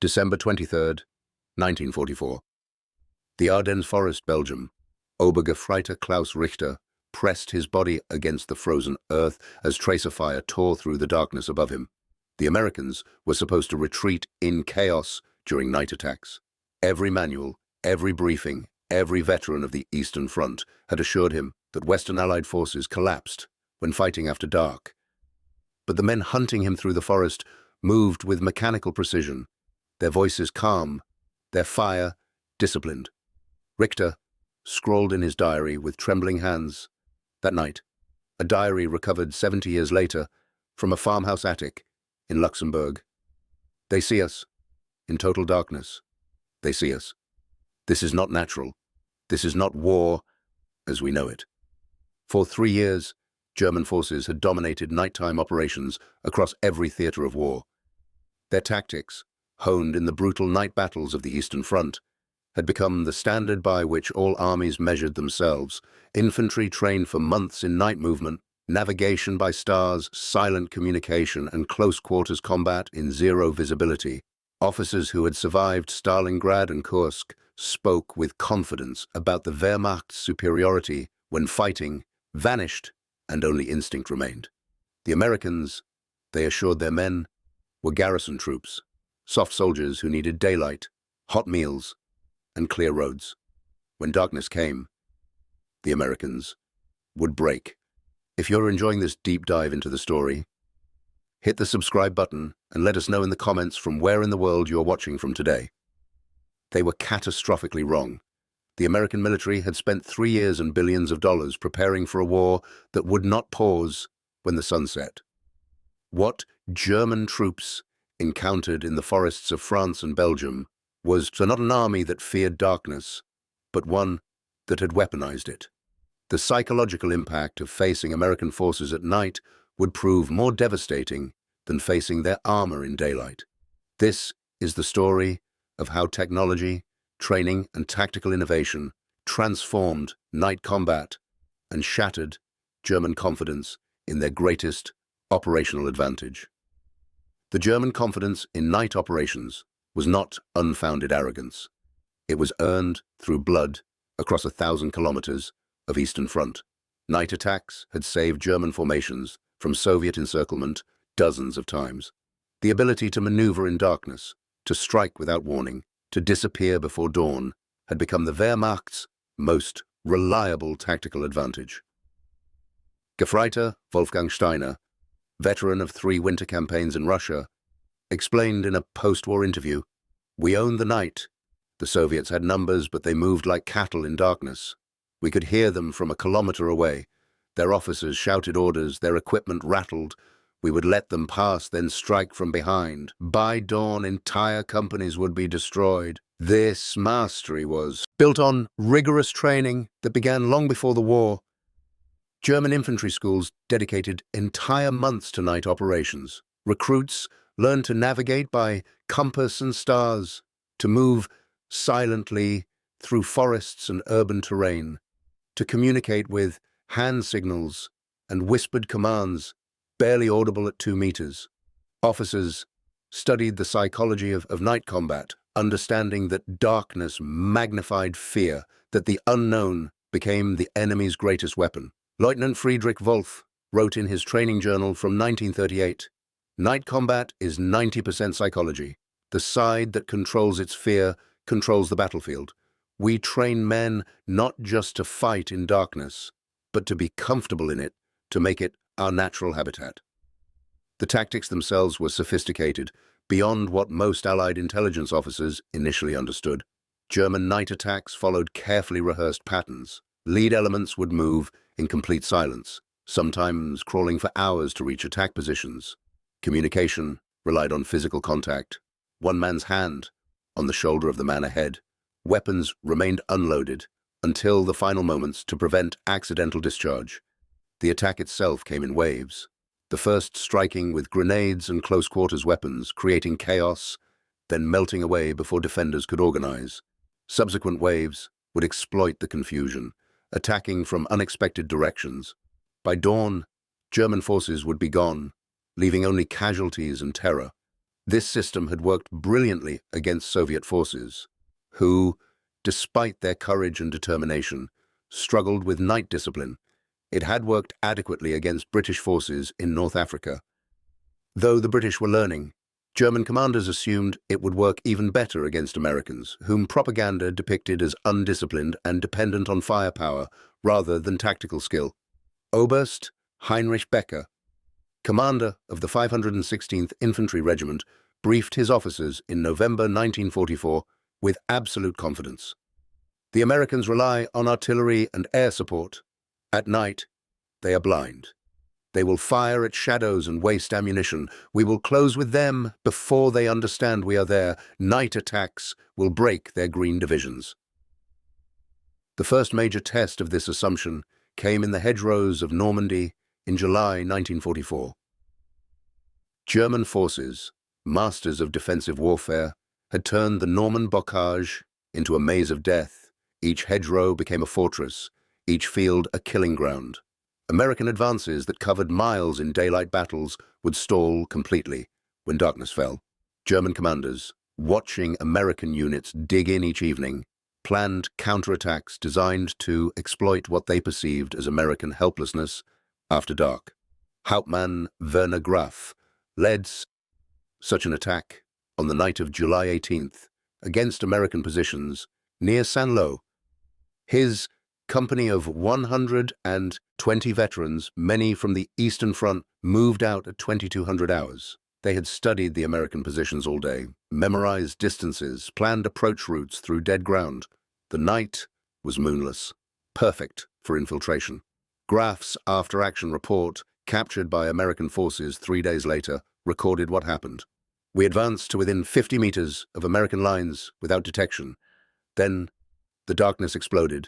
December 23rd, 1944. The Ardennes Forest, Belgium. Obergefreiter Klaus Richter pressed his body against the frozen earth as tracer fire tore through the darkness above him. The Americans were supposed to retreat in chaos during night attacks. Every manual, every briefing, every veteran of the Eastern Front had assured him that Western Allied forces collapsed when fighting after dark. But the men hunting him through the forest moved with mechanical precision, their voices calm, their fire disciplined. Richter scrawled in his diary with trembling hands that night, a diary recovered 70 years later from a farmhouse attic in Luxembourg. They see us, in total darkness. They see us. This is not natural. This is not war as we know it. For 3 years, German forces had dominated nighttime operations across every theater of war. Their tactics, honed in the brutal night battles of the Eastern Front, had become the standard by which all armies measured themselves. Infantry trained for months in night movement, navigation by stars, silent communication, and close-quarters combat in zero visibility. Officers who had survived Stalingrad and Kursk spoke with confidence about the Wehrmacht's superiority when fighting vanished and only instinct remained. The Americans, they assured their men, were garrison troops, soft soldiers who needed daylight, hot meals, and clear roads. When darkness came, the Americans would break. If you're enjoying this deep dive into the story, hit the subscribe button and let us know in the comments from where in the world you're watching from today. They were catastrophically wrong. The American military had spent 3 years and billions of dollars preparing for a war that would not pause when the sun set. What German troops encountered in the forests of France and Belgium was not an army that feared darkness, but one that had weaponized it. The psychological impact of facing American forces at night would prove more devastating than facing their armor in daylight. This is the story of how technology, training, and tactical innovation transformed night combat and shattered German confidence in their greatest operational advantage. The German confidence in night operations was not unfounded arrogance. It was earned through blood across 1,000 kilometers of Eastern Front. Night attacks had saved German formations from Soviet encirclement dozens of times. The ability to maneuver in darkness, to strike without warning, to disappear before dawn, had become the Wehrmacht's most reliable tactical advantage. Gefreiter Wolfgang Steiner, veteran of 3 winter campaigns in Russia, explained in a post-war interview, "We owned the night. The Soviets had numbers, but they moved like cattle in darkness. We could hear them from a kilometer away. Their officers shouted orders, their equipment rattled. We would let them pass, then strike from behind. By dawn, entire companies would be destroyed." This mastery was built on rigorous training that began long before the war. German infantry schools dedicated entire months to night operations. Recruits learned to navigate by compass and stars, to move silently through forests and urban terrain, to communicate with hand signals and whispered commands barely audible at 2 meters. Officers studied the psychology of night combat, understanding that darkness magnified fear, that the unknown became the enemy's greatest weapon. Lieutenant Friedrich Wolf wrote in his training journal from 1938, "Night combat is 90% psychology. The side that controls its fear controls the battlefield. We train men not just to fight in darkness, but to be comfortable in it, to make it our natural habitat." The tactics themselves were sophisticated, beyond what most Allied intelligence officers initially understood. German night attacks followed carefully rehearsed patterns. Lead elements would move in complete silence, sometimes crawling for hours to reach attack positions. Communication relied on physical contact, one man's hand on the shoulder of the man ahead. Weapons remained unloaded until the final moments to prevent accidental discharge. The attack itself came in waves, the first striking with grenades and close-quarters weapons, creating chaos, then melting away before defenders could organize. Subsequent waves would exploit the confusion, attacking from unexpected directions. By dawn, German forces would be gone, leaving only casualties and terror. This system had worked brilliantly against Soviet forces, who, despite their courage and determination, struggled with night discipline. It had worked adequately against British forces in North Africa. Though the British were learning, German commanders assumed it would work even better against Americans, whom propaganda depicted as undisciplined and dependent on firepower rather than tactical skill. Oberst Heinrich Becker, commander of the 516th Infantry Regiment, briefed his officers in November 1944 with absolute confidence. The Americans rely on artillery and air support. At night, they are blind. They will fire at shadows and waste ammunition. We will close with them before they understand we are there. Night attacks will break their green divisions. The first major test of this assumption came in the hedgerows of Normandy in July 1944. German forces, masters of defensive warfare, had turned the Norman bocage into a maze of death. Each hedgerow became a fortress, each field a killing ground. American advances that covered miles in daylight battles would stall completely when darkness fell. German commanders, watching American units dig in each evening, planned counterattacks designed to exploit what they perceived as American helplessness after dark. Hauptmann Werner Graf led such an attack on the night of July 18th against American positions near Saint-Lô. His company of 120 veterans, many from the Eastern Front, moved out at 2200 hours. They had studied the American positions all day, memorized distances, planned approach routes through dead ground. The night was moonless, perfect for infiltration. Graf's after-action report, captured by American forces 3 days later, recorded what happened. We advanced to within 50 meters of American lines without detection. Then the darkness exploded.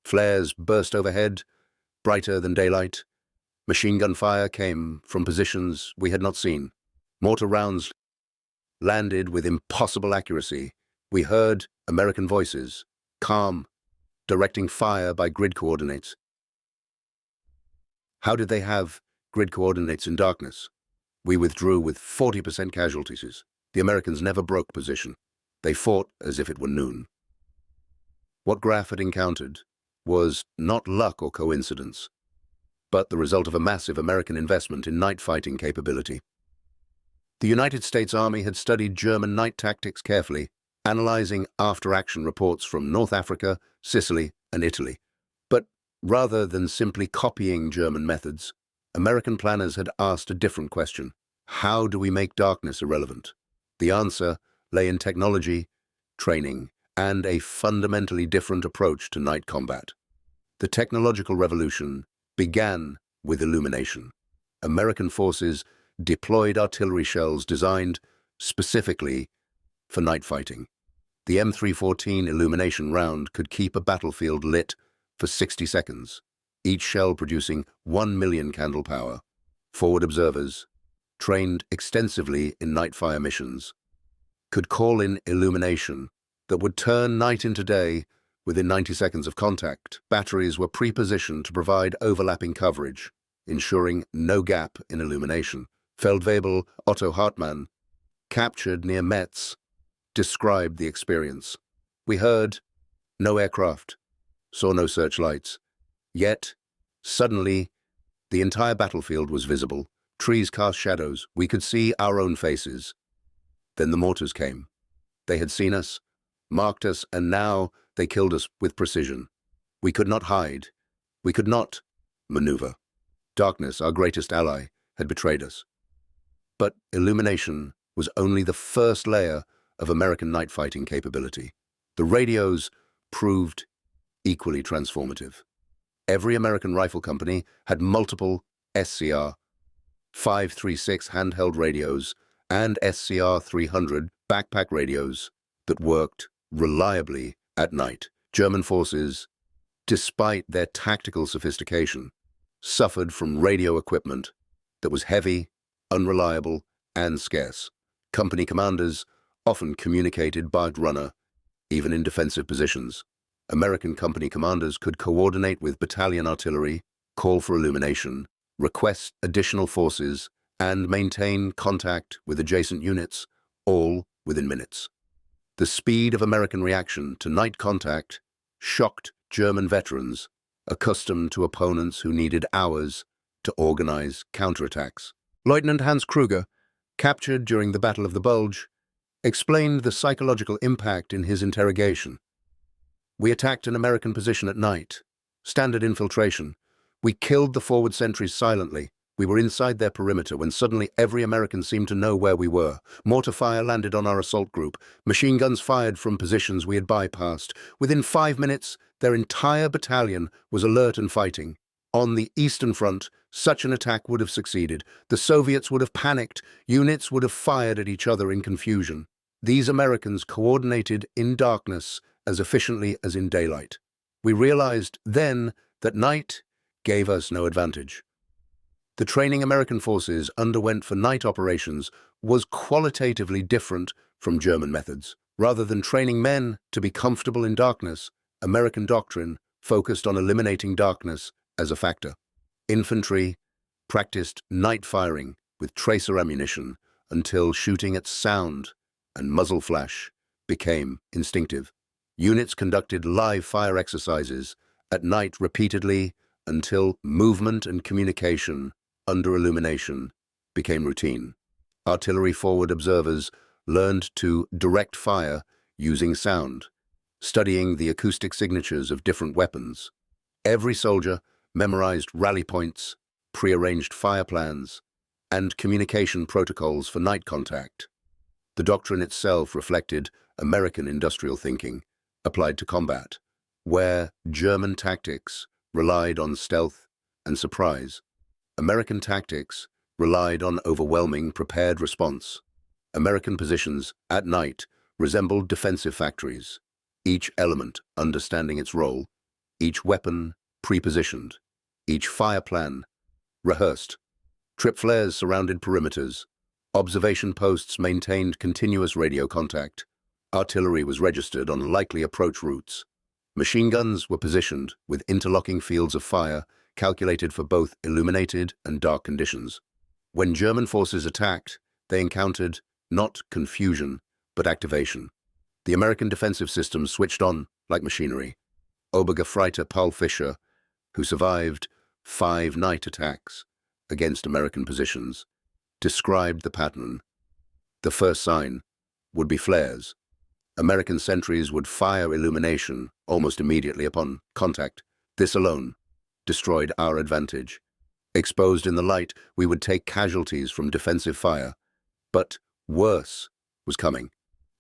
Flares burst overhead, brighter than daylight. Machine gun fire came from positions we had not seen. Mortar rounds landed with impossible accuracy. We heard American voices, calm, directing fire by grid coordinates. How did they have grid coordinates in darkness? We withdrew with 40% casualties. The Americans never broke position. They fought as if it were noon. What Graf had encountered was not luck or coincidence, but the result of a massive American investment in night fighting capability. The United States Army had studied German night tactics carefully, analyzing after-action reports from North Africa, Sicily, and Italy. But rather than simply copying German methods, American planners had asked a different question. How do we make darkness irrelevant? The answer lay in technology, training, and a fundamentally different approach to night combat. The technological revolution began with illumination. American forces deployed artillery shells designed specifically for night fighting. The M314 illumination round could keep a battlefield lit for 60 seconds, each shell producing 1 million candle power. Forward observers, trained extensively in night fire missions, could call in illumination that would turn night into day within 90 seconds of contact. Batteries were pre-positioned to provide overlapping coverage, ensuring no gap in illumination. Feldwebel Otto Hartmann, captured near Metz, described the experience. We heard no aircraft, saw no searchlights. Yet, suddenly, the entire battlefield was visible. Trees cast shadows. We could see our own faces. Then the mortars came. They had seen us, marked us, and now they killed us with precision. We could not hide. We could not maneuver. Darkness, our greatest ally, had betrayed us. But illumination was only the first layer of American night fighting capability. The radios proved equally transformative. Every American rifle company had multiple SCR 536 handheld radios and SCR 300 backpack radios that worked reliably at night. German forces, despite their tactical sophistication, suffered from radio equipment that was heavy, unreliable, and scarce. Company commanders often communicated by runner, even in defensive positions. American company commanders could coordinate with battalion artillery, call for illumination, request additional forces, and maintain contact with adjacent units all within minutes. The speed of American reaction to night contact shocked German veterans, accustomed to opponents who needed hours to organize counterattacks. Lieutenant Hans Kruger, captured during the Battle of the Bulge, explained the psychological impact in his interrogation. "We attacked an American position at night. Standard infiltration. We killed the forward sentries silently. We were inside their perimeter when suddenly every American seemed to know where we were. Mortar fire landed on our assault group. Machine guns fired from positions we had bypassed. Within 5 minutes, their entire battalion was alert and fighting. On the Eastern Front, such an attack would have succeeded. The Soviets would have panicked. Units would have fired at each other in confusion. These Americans coordinated in darkness as efficiently as in daylight. We realized then that night gave us no advantage." The training American forces underwent for night operations was qualitatively different from German methods. Rather than training men to be comfortable in darkness, American doctrine focused on eliminating darkness as a factor. Infantry practiced night firing with tracer ammunition until shooting at sound and muzzle flash became instinctive. Units conducted live fire exercises at night repeatedly until movement and communication under illumination became routine. Artillery forward observers learned to direct fire using sound, studying the acoustic signatures of different weapons. Every soldier memorized rally points, prearranged fire plans, and communication protocols for night contact. The doctrine itself reflected American industrial thinking applied to combat, where German tactics relied on stealth and surprise. American tactics relied on overwhelming prepared response. American positions at night resembled defensive factories, each element understanding its role, each weapon pre-positioned, each fire plan rehearsed. Trip flares surrounded perimeters. Observation posts maintained continuous radio contact. Artillery was registered on likely approach routes. Machine guns were positioned with interlocking fields of fire calculated for both illuminated and dark conditions. When German forces attacked, they encountered not confusion, but activation. The American defensive system switched on like machinery. Obergefreiter Klaus Richter, who survived 5 night attacks against American positions, described the pattern. The first sign would be flares. American sentries would fire illumination almost immediately upon contact. This alone destroyed our advantage. Exposed in the light, we would take casualties from defensive fire. But worse was coming.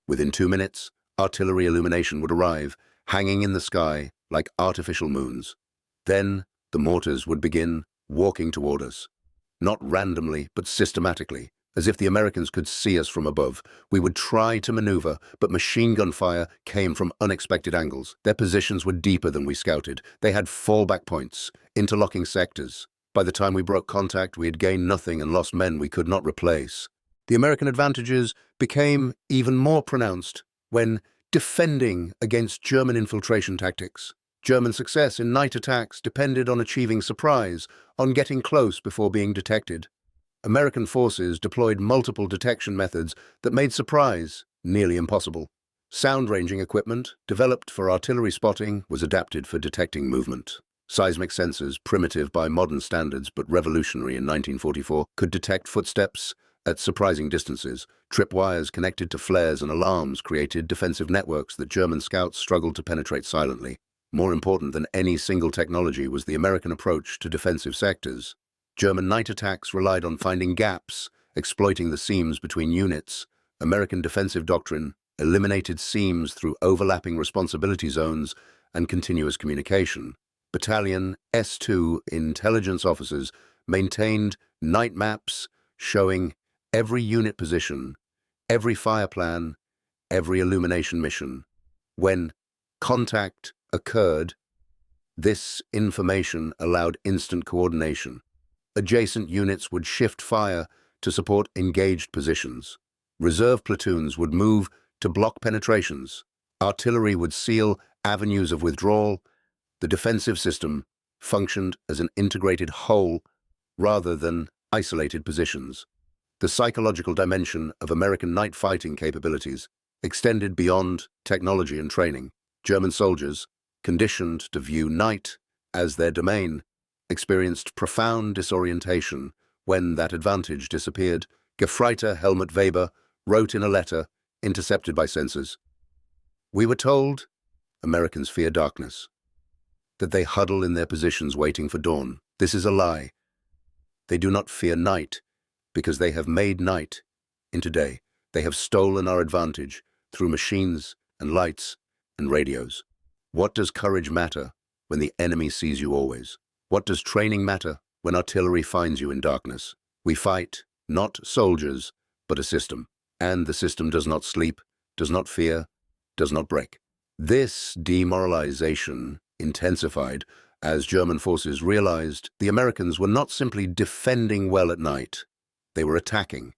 Within 2 minutes, artillery illumination would arrive, hanging in the sky like artificial moons. Then the mortars would begin walking toward us. Not randomly, but systematically. As if the Americans could see us from above. We would try to maneuver, but machine gun fire came from unexpected angles. Their positions were deeper than we scouted. They had fallback points, interlocking sectors. By the time we broke contact, we had gained nothing and lost men we could not replace. The American advantages became even more pronounced when defending against German infiltration tactics. German success in night attacks depended on achieving surprise, on getting close before being detected. American forces deployed multiple detection methods that made surprise nearly impossible. Sound-ranging equipment, developed for artillery spotting, was adapted for detecting movement. Seismic sensors, primitive by modern standards but revolutionary in 1944, could detect footsteps at surprising distances. Tripwires connected to flares and alarms created defensive networks that German scouts struggled to penetrate silently. More important than any single technology was the American approach to defensive sectors. German night attacks relied on finding gaps, exploiting the seams between units. American defensive doctrine eliminated seams through overlapping responsibility zones and continuous communication. Battalion S2 intelligence officers maintained night maps showing every unit position, every fire plan, every illumination mission. When contact occurred, this information allowed instant coordination. Adjacent units would shift fire to support engaged positions. Reserve platoons would move to block penetrations. Artillery would seal avenues of withdrawal. The defensive system functioned as an integrated whole rather than isolated positions. The psychological dimension of American night fighting capabilities extended beyond technology and training. German soldiers, conditioned to view night as their domain, experienced profound disorientation when that advantage disappeared. Gefreiter Helmut Weber wrote in a letter intercepted by censors, "We were told Americans fear darkness, that they huddle in their positions waiting for dawn. This is a lie. They do not fear night because they have made night into day. They have stolen our advantage through machines and lights and radios. What does courage matter when the enemy sees you always? What does training matter when artillery finds you in darkness? We fight not soldiers, but a system. And the system does not sleep, does not fear, does not break." This demoralization intensified as German forces realized the Americans were not simply defending well at night, they were attacking.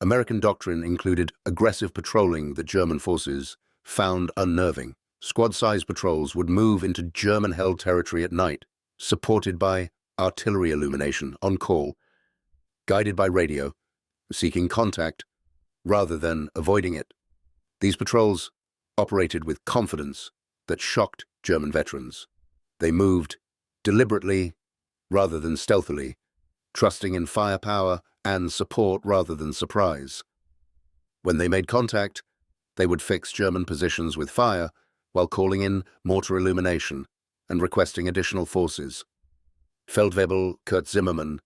American doctrine included aggressive patrolling that German forces found unnerving. Squad-sized patrols would move into German-held territory at night, supported by artillery illumination on call, guided by radio, seeking contact rather than avoiding it. These patrols operated with confidence that shocked German veterans. They moved deliberately rather than stealthily, trusting in firepower and support rather than surprise. When they made contact, they would fix German positions with fire while calling in mortar illumination and requesting additional forces. Feldwebel Kurt Zimmermann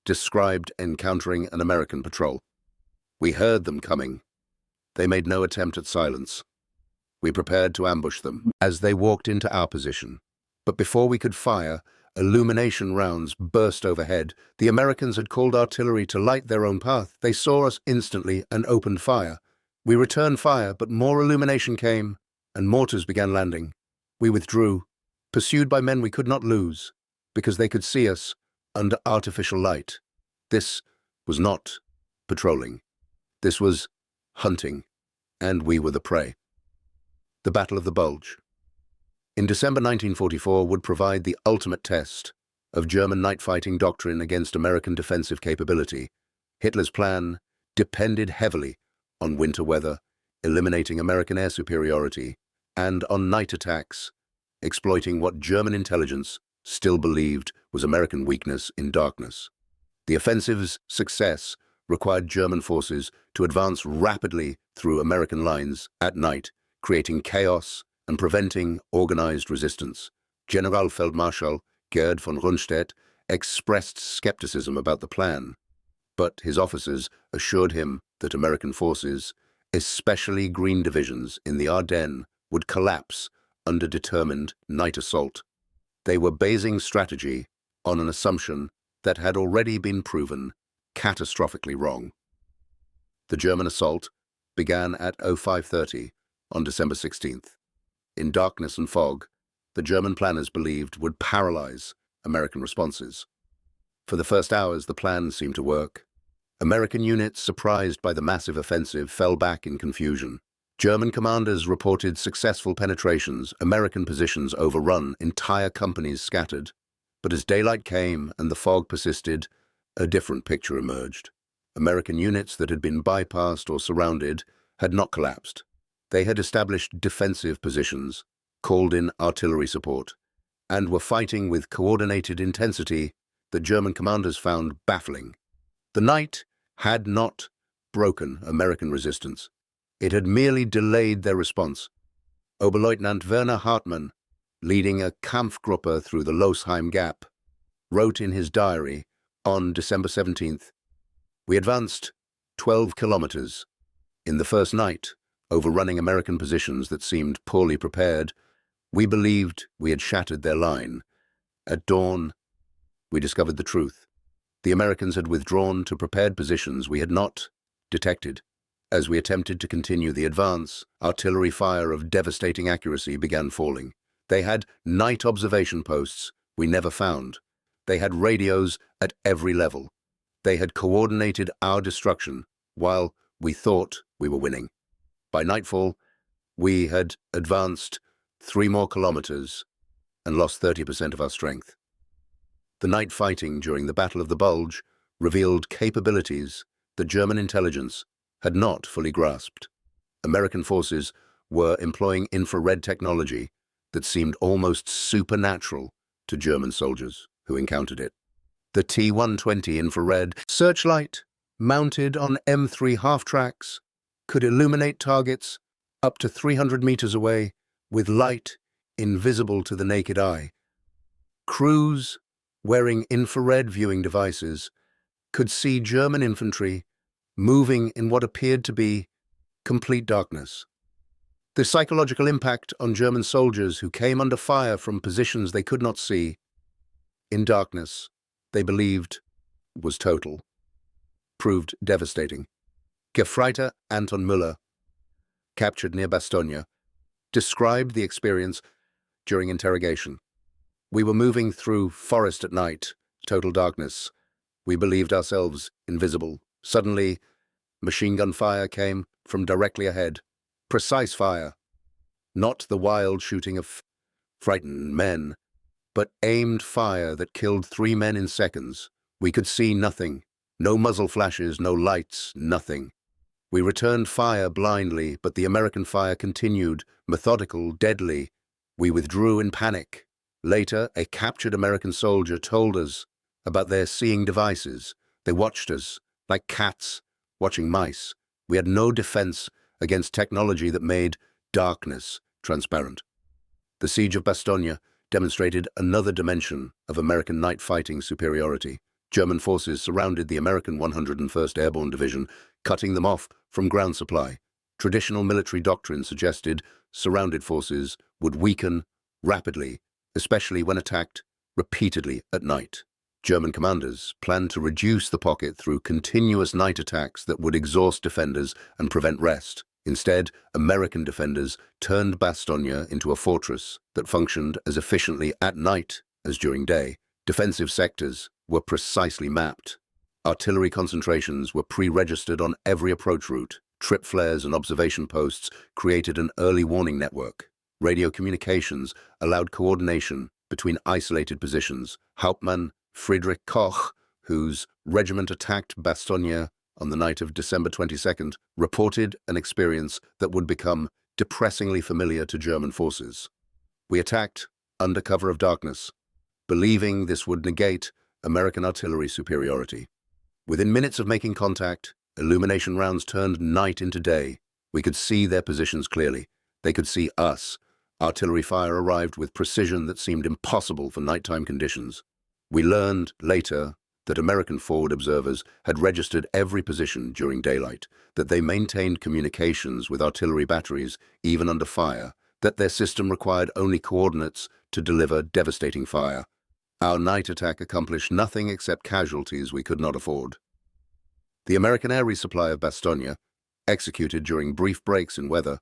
described encountering an American patrol. "We heard them coming. They made no attempt at silence. We prepared to ambush them as they walked into our position. But before we could fire, illumination rounds burst overhead. The Americans had called artillery to light their own path. They saw us instantly and opened fire. We returned fire, but more illumination came, and mortars began landing. We withdrew, pursued by men we could not lose, because they could see us under artificial light. This was not patrolling. This was hunting, and we were the prey." The Battle of the Bulge. In December 1944 would provide the ultimate test of German night-fighting doctrine against American defensive capability. Hitler's plan depended heavily on winter weather, eliminating American air superiority, and on night attacks, exploiting what German intelligence still believed was American weakness in darkness. The offensive's success required German forces to advance rapidly through American lines at night, creating chaos and preventing organized resistance. Generalfeldmarschall Gerd von Rundstedt expressed skepticism about the plan, but his officers assured him that American forces, especially Green divisions in the Ardennes, would collapse under determined night assault. They were basing strategy on an assumption that had already been proven catastrophically wrong. The German assault began at 05:30 on December 16th. In darkness and fog, the German planners believed would paralyze American responses. For the first hours, the plan seemed to work. American units, surprised by the massive offensive, fell back in confusion. German commanders reported successful penetrations, American positions overrun, entire companies scattered. But as daylight came and the fog persisted, a different picture emerged. American units that had been bypassed or surrounded had not collapsed. They had established defensive positions, called in artillery support, and were fighting with coordinated intensity that German commanders found baffling. The night had not broken American resistance. It had merely delayed their response. Oberleutnant Werner Hartmann, leading a Kampfgruppe through the Losheim Gap, wrote in his diary on December 17th, "We advanced 12 kilometers. In the first night, overrunning American positions that seemed poorly prepared, we believed we had shattered their line. At dawn, we discovered the truth. The Americans had withdrawn to prepared positions we had not detected. As we attempted to continue the advance, artillery fire of devastating accuracy began falling. They had night observation posts we never found. They had radios at every level. They had coordinated our destruction while we thought we were winning. By nightfall, we had advanced 3 more kilometers and lost 30% of our strength." The night fighting during the Battle of the Bulge revealed capabilities that German intelligence had not fully grasped. American forces were employing infrared technology that seemed almost supernatural to German soldiers who encountered it. The T-120 infrared searchlight, mounted on M3 half-tracks, could illuminate targets up to 300 meters away with light invisible to the naked eye. Crews wearing infrared viewing devices could see German infantry moving in what appeared to be complete darkness. The psychological impact on German soldiers who came under fire from positions they could not see, in darkness, they believed was total, proved devastating. Gefreiter Anton Müller, captured near Bastogne, described the experience during interrogation. "We were moving through forest at night, total darkness. We believed ourselves invisible. Suddenly, machine gun fire came from directly ahead. Precise fire. Not the wild shooting of frightened men, but aimed fire that killed 3 men in seconds. We could see nothing. No muzzle flashes, no lights, nothing. We returned fire blindly, but the American fire continued, methodical, deadly. We withdrew in panic. Later, a captured American soldier told us about their seeing devices. They watched us, like cats watching mice. We had no defense against technology that made darkness transparent." The siege of Bastogne demonstrated another dimension of American night fighting superiority. German forces surrounded the American 101st Airborne Division, cutting them off from ground supply. Traditional military doctrine suggested surrounded forces would weaken rapidly, especially when attacked repeatedly at night. German commanders planned to reduce the pocket through continuous night attacks that would exhaust defenders and prevent rest. Instead, American defenders turned Bastogne into a fortress that functioned as efficiently at night as during day. Defensive sectors were precisely mapped. Artillery concentrations were pre-registered on every approach route. Trip flares and observation posts created an early warning network. Radio communications allowed coordination between isolated positions. Hauptmann Friedrich Koch, whose regiment attacked Bastogne on the night of December 22nd, reported an experience that would become depressingly familiar to German forces. "We attacked under cover of darkness, believing this would negate American artillery superiority. Within minutes of making contact, illumination rounds turned night into day. We could see their positions clearly. They could see us. Artillery fire arrived with precision that seemed impossible for nighttime conditions. We learned later that American forward observers had registered every position during daylight, that they maintained communications with artillery batteries even under fire, that their system required only coordinates to deliver devastating fire. Our night attack accomplished nothing except casualties we could not afford." The American air resupply of Bastogne, executed during brief breaks in weather,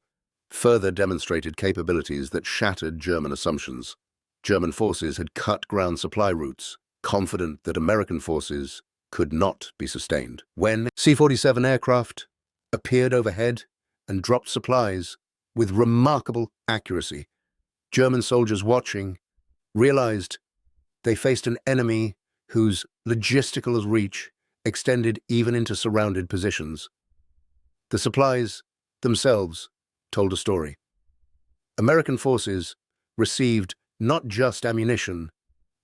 further demonstrated capabilities that shattered German assumptions. German forces had cut ground supply routes, confident that American forces could not be sustained. When C-47 aircraft appeared overhead and dropped supplies with remarkable accuracy, German soldiers watching realized they faced an enemy whose logistical reach extended even into surrounded positions. The supplies themselves told a story. American forces received not just ammunition,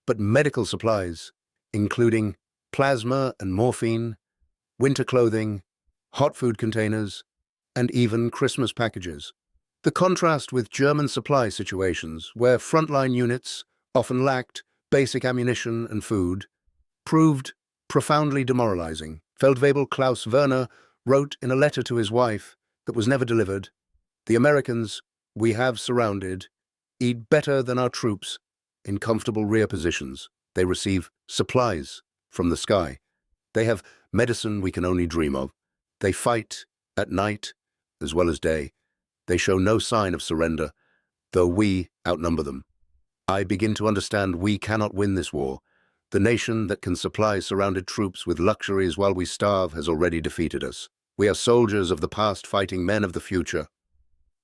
but medical supplies, including plasma and morphine, winter clothing, hot food containers, and even Christmas packages. The contrast with German supply situations, where frontline units often lacked basic ammunition and food, proved profoundly demoralizing. Feldwebel Klaus Richter wrote in a letter to his wife that was never delivered, "The Americans we have surrounded eat better than our troops in comfortable rear positions. They receive supplies from the sky. They have medicine we can only dream of. They fight at night as well as day. They show no sign of surrender, though we outnumber them. I begin to understand we cannot win this war. The nation that can supply surrounded troops with luxuries while we starve has already defeated us. We are soldiers of the past fighting men of the future."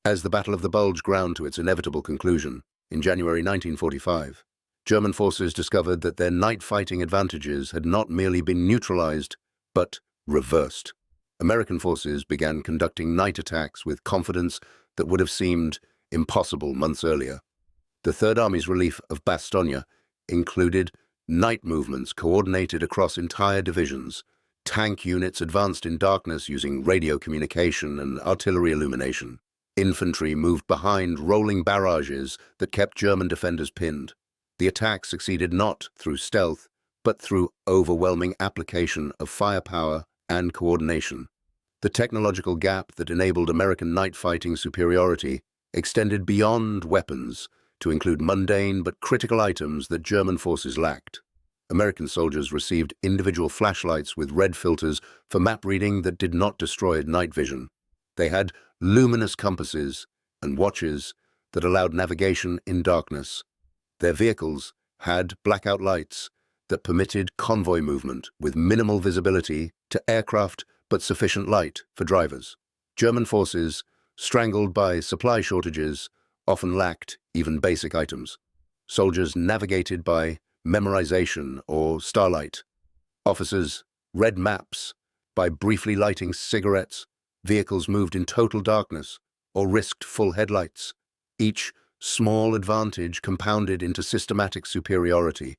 As the Battle of the Bulge ground to its inevitable conclusion, in January 1945, German forces discovered that their night fighting advantages had not merely been neutralized, but reversed. American forces began conducting night attacks with confidence that would have seemed impossible months earlier. The Third Army's relief of Bastogne included night movements coordinated across entire divisions. Tank units advanced in darkness using radio communication and artillery illumination. Infantry moved behind rolling barrages that kept German defenders pinned. The attack succeeded not through stealth, but through overwhelming application of firepower and coordination. The technological gap that enabled American night fighting superiority extended beyond weapons to include mundane but critical items that German forces lacked. American soldiers received individual flashlights with red filters for map reading that did not destroy night vision. They had luminous compasses and watches that allowed navigation in darkness. Their vehicles had blackout lights that permitted convoy movement with minimal visibility to aircraft but sufficient light for drivers. German forces, strangled by supply shortages, often lacked even basic items. Soldiers navigated by memorization or starlight. Officers read maps by briefly lighting cigarettes. Vehicles moved in total darkness or risked full headlights. Each small advantage compounded into systematic superiority.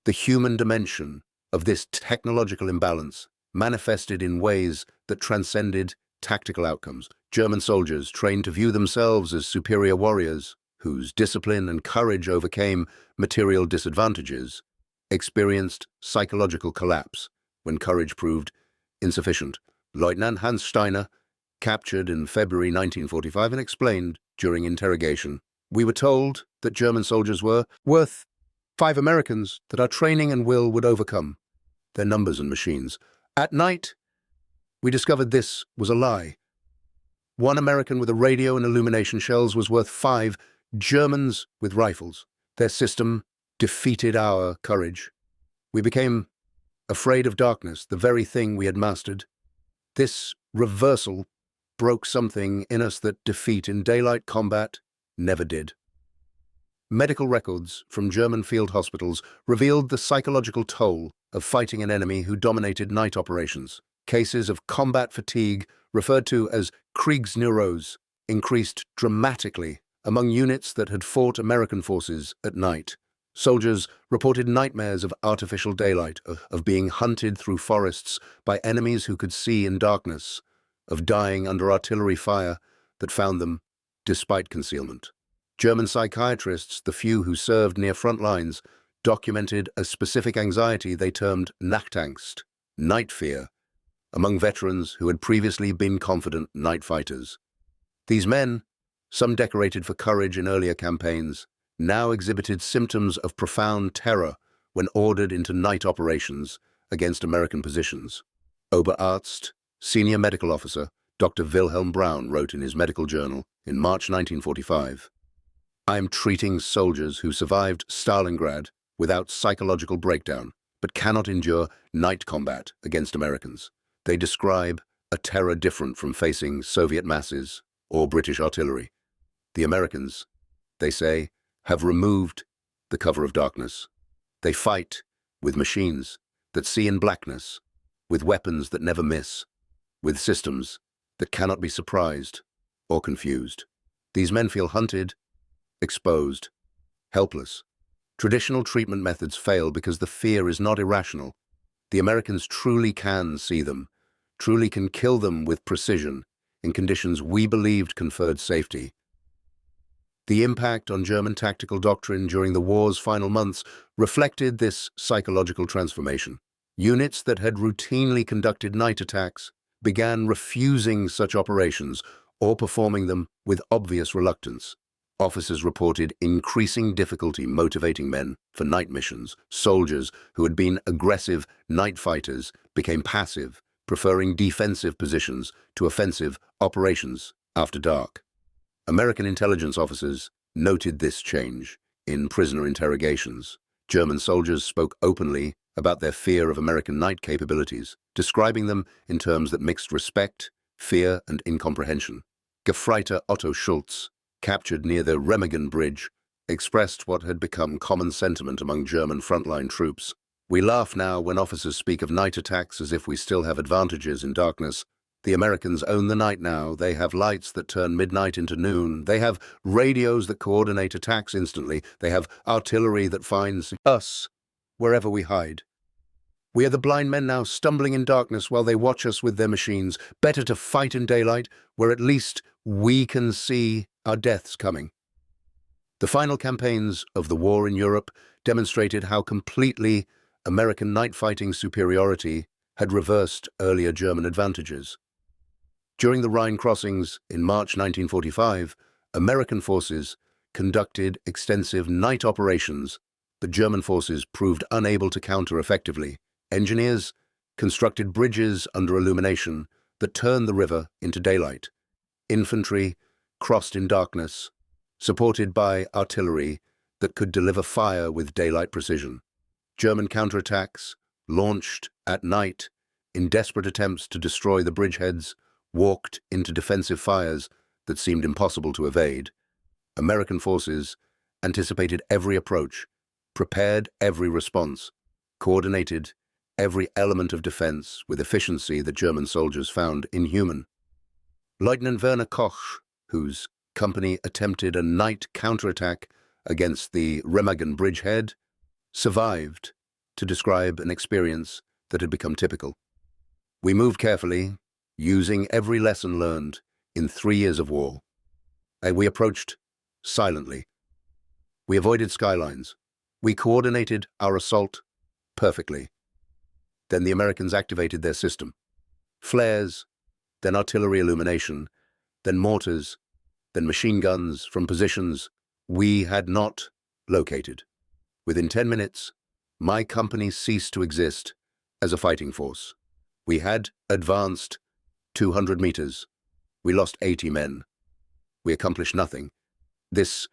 The human dimension of this technological imbalance manifested in ways that transcended tactical outcomes. German soldiers, trained to view themselves as superior warriors, whose discipline and courage overcame material disadvantages, experienced psychological collapse when courage proved insufficient. Lieutenant Hans Steiner, captured in February 1945 and explained during interrogation, "We were told that German soldiers were worth 5 Americans, that our training and will would overcome their numbers and machines. At night, we discovered this was a lie. 1 American with a radio and illumination shells was worth 5 Germans with rifles. Their system defeated our courage. We became afraid of darkness, the very thing we had mastered. This reversal broke something in us that defeat in daylight combat never did." Medical records from German field hospitals revealed the psychological toll of fighting an enemy who dominated night operations. Cases of combat fatigue, referred to as Kriegsneurose, increased dramatically among units that had fought American forces at night. Soldiers reported nightmares of artificial daylight, of being hunted through forests by enemies who could see in darkness, of dying under artillery fire that found them despite concealment. German psychiatrists, the few who served near front lines, documented a specific anxiety they termed Nachtangst, night fear, among veterans who had previously been confident night fighters. These men, some decorated for courage in earlier campaigns, now exhibited symptoms of profound terror when ordered into night operations against American positions. Oberarzt, senior medical officer, Dr. Wilhelm Braun, wrote in his medical journal in March 1945, "I am treating soldiers who survived Stalingrad without psychological breakdown, but cannot endure night combat against Americans. They describe a terror different from facing Soviet masses or British artillery. The Americans, they say, have removed the cover of darkness. They fight with machines that see in blackness, with weapons that never miss, with systems that cannot be surprised or confused. These men feel hunted, exposed, helpless. Traditional treatment methods fail because the fear is not irrational. The Americans truly can see them, truly can kill them with precision in conditions we believed conferred safety." The impact on German tactical doctrine during the war's final months reflected this psychological transformation. Units that had routinely conducted night attacks began refusing such operations or performing them with obvious reluctance. Officers reported increasing difficulty motivating men for night missions. Soldiers who had been aggressive night fighters became passive, preferring defensive positions to offensive operations after dark. American intelligence officers noted this change in prisoner interrogations. German soldiers spoke openly about their fear of American night capabilities, describing them in terms that mixed respect, fear, and incomprehension. Gefreiter Otto Schulz, captured near the Remagen Bridge, expressed what had become common sentiment among German frontline troops. "We laugh now when officers speak of night attacks as if we still have advantages in darkness, The Americans own the night now. They have lights that turn midnight into noon. They have radios that coordinate attacks instantly. They have artillery that finds us wherever we hide. We are the blind men now, stumbling in darkness while they watch us with their machines. Better to fight in daylight, where at least we can see our deaths coming. The final campaigns of the war in Europe demonstrated how completely American night fighting superiority had reversed earlier German advantages. During the Rhine crossings in March 1945, American forces conducted extensive night operations that German forces proved unable to counter effectively. Engineers constructed bridges under illumination that turned the river into daylight. Infantry crossed in darkness, supported by artillery that could deliver fire with daylight precision. German counterattacks, launched at night in desperate attempts to destroy the bridgeheads, walked into defensive fires that seemed impossible to evade. American forces anticipated every approach, prepared every response, coordinated every element of defense with efficiency that German soldiers found inhuman. Lieutenant Werner Koch, whose company attempted a night counterattack against the Remagen bridgehead, survived to describe an experience that had become typical. We moved carefully, using every lesson learned in 3 years of war. We approached silently. We avoided skylines. We coordinated our assault perfectly. Then the Americans activated their system. Flares, then artillery illumination, then mortars, then machine guns from positions we had not located. Within 10 minutes, my company ceased to exist as a fighting force. We had advanced 200 meters. We lost 80 men. We accomplished nothing. This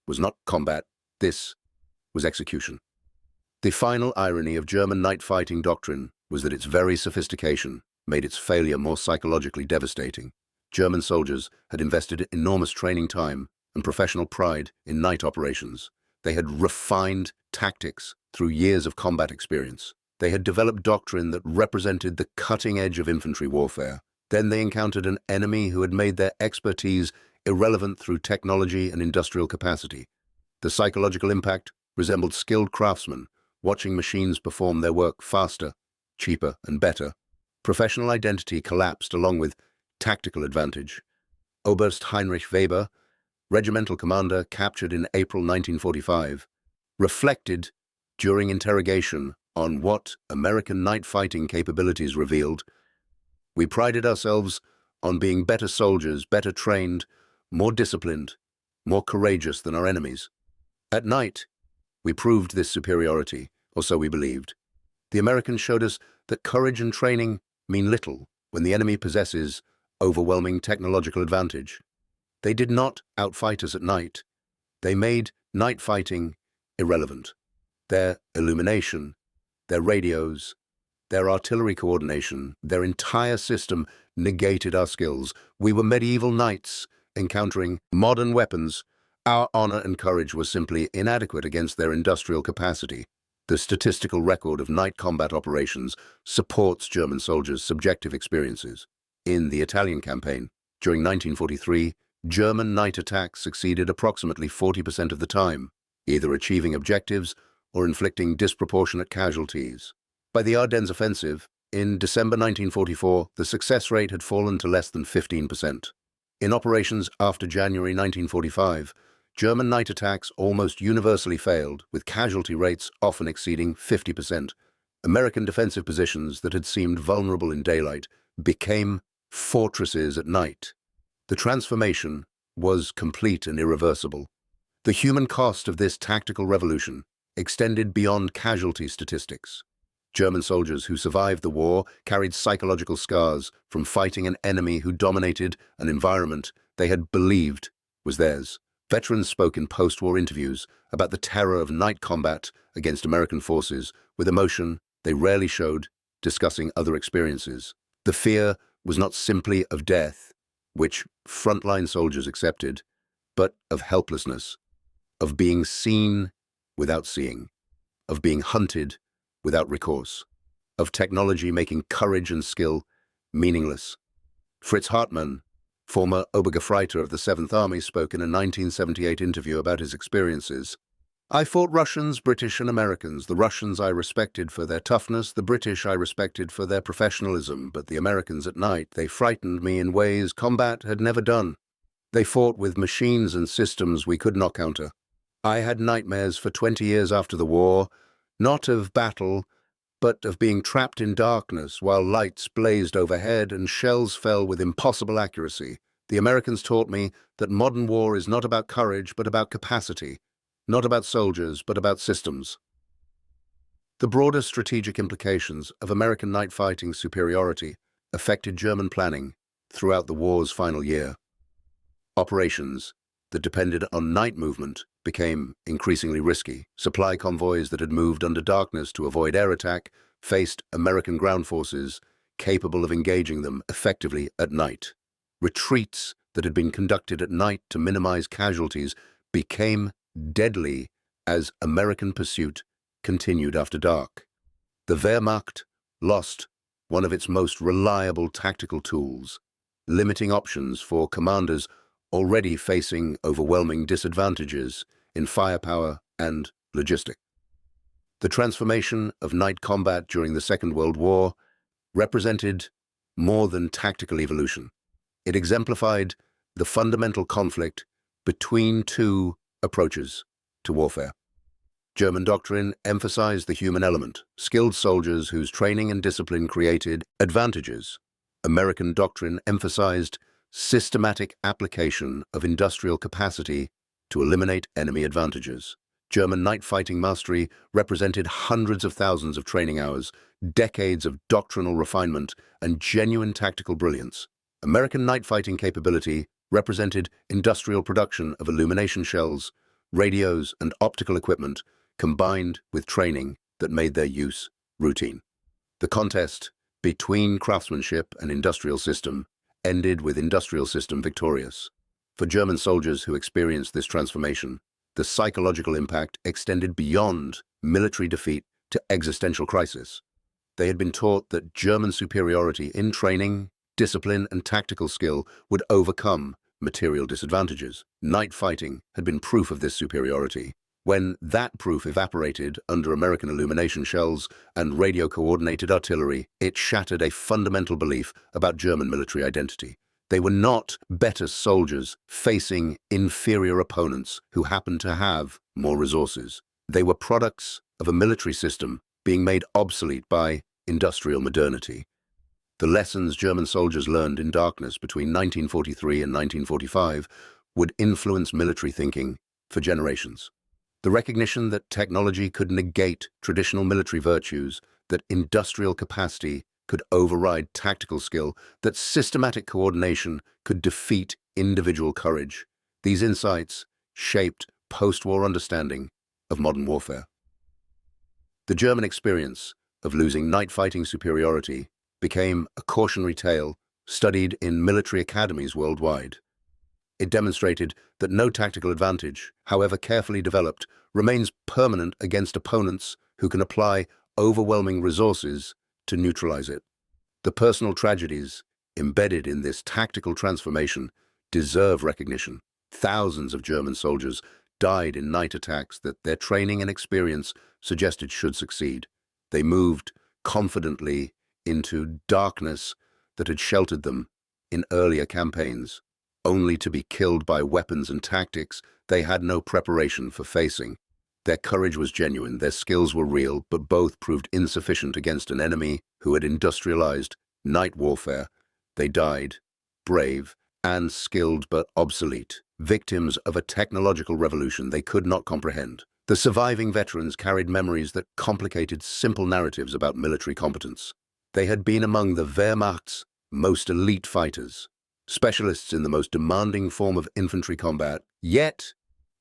was not combat. This was execution. The final irony of German night fighting doctrine was that its very sophistication made its failure more psychologically devastating. German soldiers had invested enormous training time and professional pride in night operations. They had refined tactics through years of combat experience. They had developed doctrine that represented the cutting edge of infantry warfare. Then they encountered an enemy who had made their expertise irrelevant through technology and industrial capacity. The psychological impact resembled skilled craftsmen watching machines perform their work faster, cheaper, and better. Professional identity collapsed along with tactical advantage. Oberst Heinrich Weber, regimental commander captured in April 1945, reflected during interrogation on what American night fighting capabilities revealed. We prided ourselves on being better soldiers, better trained, more disciplined, more courageous than our enemies. At night, we proved this superiority, or so we believed. The Americans showed us that courage and training mean little when the enemy possesses overwhelming technological advantage. They did not outfight us at night. They made night fighting irrelevant. Their illumination, their radios, their artillery coordination, their entire system negated our skills. We were medieval knights encountering modern weapons. Our honor and courage were simply inadequate against their industrial capacity. The statistical record of night combat operations supports German soldiers' subjective experiences. In the Italian campaign, during 1943, German night attacks succeeded approximately 40% of the time, either achieving objectives or inflicting disproportionate casualties. By the Ardennes offensive, in December 1944, the success rate had fallen to less than 15%. In operations after January 1945, German night attacks almost universally failed, with casualty rates often exceeding 50%. American defensive positions that had seemed vulnerable in daylight became fortresses at night. The transformation was complete and irreversible. The human cost of this tactical revolution extended beyond casualty statistics. German soldiers who survived the war carried psychological scars from fighting an enemy who dominated an environment they had believed was theirs. Veterans spoke in post-war interviews about the terror of night combat against American forces with emotion they rarely showed, discussing other experiences. The fear was not simply of death, which frontline soldiers accepted, but of helplessness, of being seen without seeing, of being hunted without recourse, of technology making courage and skill meaningless. Fritz Hartmann, former Obergefreiter of the 7th Army, spoke in a 1978 interview about his experiences. "I fought Russians, British and Americans. The Russians I respected for their toughness, the British I respected for their professionalism, but the Americans at night, they frightened me in ways combat had never done. They fought with machines and systems we could not counter. I had nightmares for 20 years after the war, not of battle, but of being trapped in darkness while lights blazed overhead and shells fell with impossible accuracy. The Americans taught me that modern war is not about courage, but about capacity, not about soldiers, but about systems." The broader strategic implications of American night fighting superiority affected German planning throughout the war's final year. Operations that depended on night movement became increasingly risky. Supply convoys that had moved under darkness to avoid air attack faced American ground forces capable of engaging them effectively at night. Retreats that had been conducted at night to minimize casualties became deadly as American pursuit continued after dark. The Wehrmacht lost one of its most reliable tactical tools, limiting options for commanders already facing overwhelming disadvantages in firepower and logistics. The transformation of night combat during the Second World War represented more than tactical evolution. It exemplified the fundamental conflict between two approaches to warfare. German doctrine emphasized the human element, skilled soldiers whose training and discipline created advantages. American doctrine emphasized systematic application of industrial capacity to eliminate enemy advantages. German night fighting mastery represented hundreds of thousands of training hours, decades of doctrinal refinement, and genuine tactical brilliance. American night fighting capability represented industrial production of illumination shells, radios, and optical equipment, combined with training that made their use routine. The contest between craftsmanship and industrial system ended with industrial system victorious. For German soldiers who experienced this transformation, the psychological impact extended beyond military defeat to existential crisis. They had been taught that German superiority in training, discipline, and tactical skill would overcome material disadvantages. Night fighting had been proof of this superiority. When that proof evaporated under American illumination shells and radio-coordinated artillery, it shattered a fundamental belief about German military identity. They were not better soldiers facing inferior opponents who happened to have more resources. They were products of a military system being made obsolete by industrial modernity. The lessons German soldiers learned in darkness between 1943 and 1945 would influence military thinking for generations. The recognition that technology could negate traditional military virtues, that industrial capacity could override tactical skill, that systematic coordination could defeat individual courage. These insights shaped post-war understanding of modern warfare. The German experience of losing night fighting superiority became a cautionary tale studied in military academies worldwide. It demonstrated that no tactical advantage, however carefully developed, remains permanent against opponents who can apply overwhelming resources to neutralize it. The personal tragedies embedded in this tactical transformation deserve recognition. Thousands of German soldiers died in night attacks that their training and experience suggested should succeed. They moved confidently into darkness that had sheltered them in earlier campaigns, only to be killed by weapons and tactics they had no preparation for facing. Their courage was genuine, their skills were real, but both proved insufficient against an enemy who had industrialized night warfare. They died, brave and skilled but obsolete, victims of a technological revolution they could not comprehend. The surviving veterans carried memories that complicated simple narratives about military competence. They had been among the Wehrmacht's most elite fighters, specialists in the most demanding form of infantry combat, yet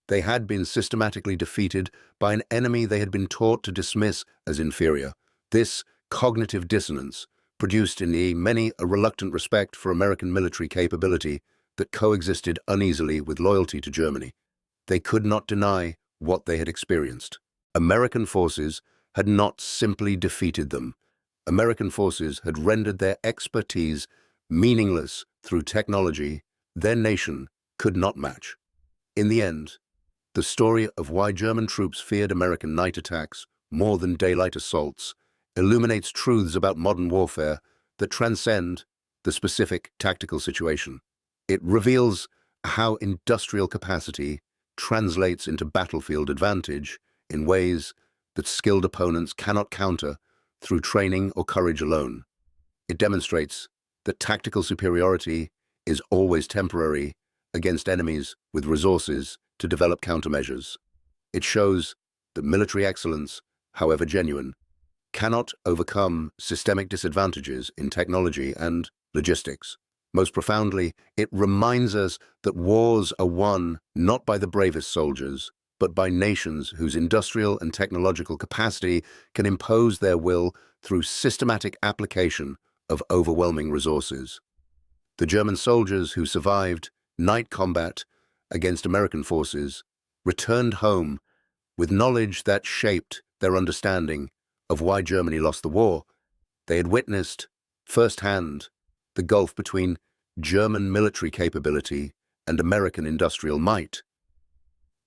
they had been systematically defeated by an enemy they had been taught to dismiss as inferior. This cognitive dissonance produced in many a reluctant respect for American military capability that coexisted uneasily with loyalty to Germany. They could not deny what they had experienced. American forces had not simply defeated them. American forces had rendered their expertise meaningless through technology their nation could not match. In the end, the story of why German troops feared American night attacks more than daylight assaults illuminates truths about modern warfare that transcend the specific tactical situation. It reveals how industrial capacity translates into battlefield advantage in ways that skilled opponents cannot counter through training or courage alone. It demonstrates that tactical superiority is always temporary against enemies with resources to develop countermeasures. It shows that military excellence, however genuine, cannot overcome systemic disadvantages in technology and logistics. Most profoundly, it reminds us that wars are won not by the bravest soldiers, but by nations whose industrial and technological capacity can impose their will through systematic application of overwhelming resources. The German soldiers who survived night combat against American forces returned home with knowledge that shaped their understanding of why Germany lost the war. They had witnessed firsthand the gulf between German military capability and American industrial might.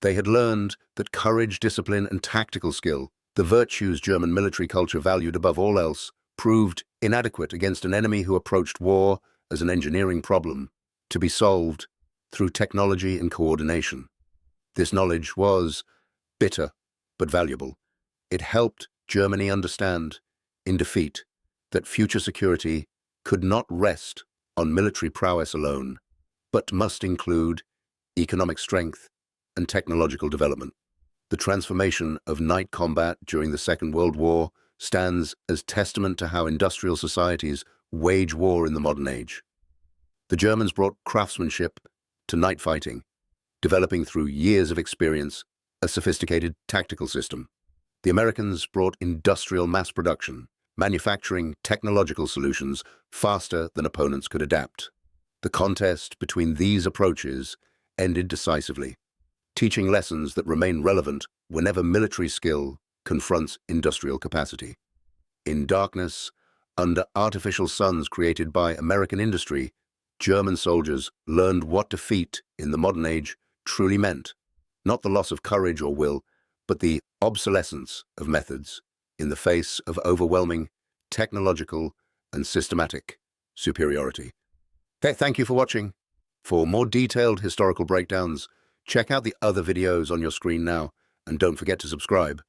They had learned that courage, discipline, and tactical skill, the virtues German military culture valued above all else, proved inadequate against an enemy who approached war as an engineering problem to be solved through technology and coordination. This knowledge was bitter but valuable. It helped Germany understand, in defeat, that future security could not rest on military prowess alone, but must include economic strength and technological development. The transformation of night combat during the Second World War stands as testament to how industrial societies wage war in the modern age. The Germans brought craftsmanship to night fighting, developing through years of experience a sophisticated tactical system. The Americans brought industrial mass production, manufacturing technological solutions faster than opponents could adapt. The contest between these approaches ended decisively, teaching lessons that remain relevant whenever military skill confronts industrial capacity. In darkness, under artificial suns created by American industry, German soldiers learned what defeat in the modern age truly meant. Not the loss of courage or will, but the obsolescence of methods in the face of overwhelming technological and systematic superiority. Thank you for watching. For more detailed historical breakdowns, check out the other videos on your screen now, and don't forget to subscribe.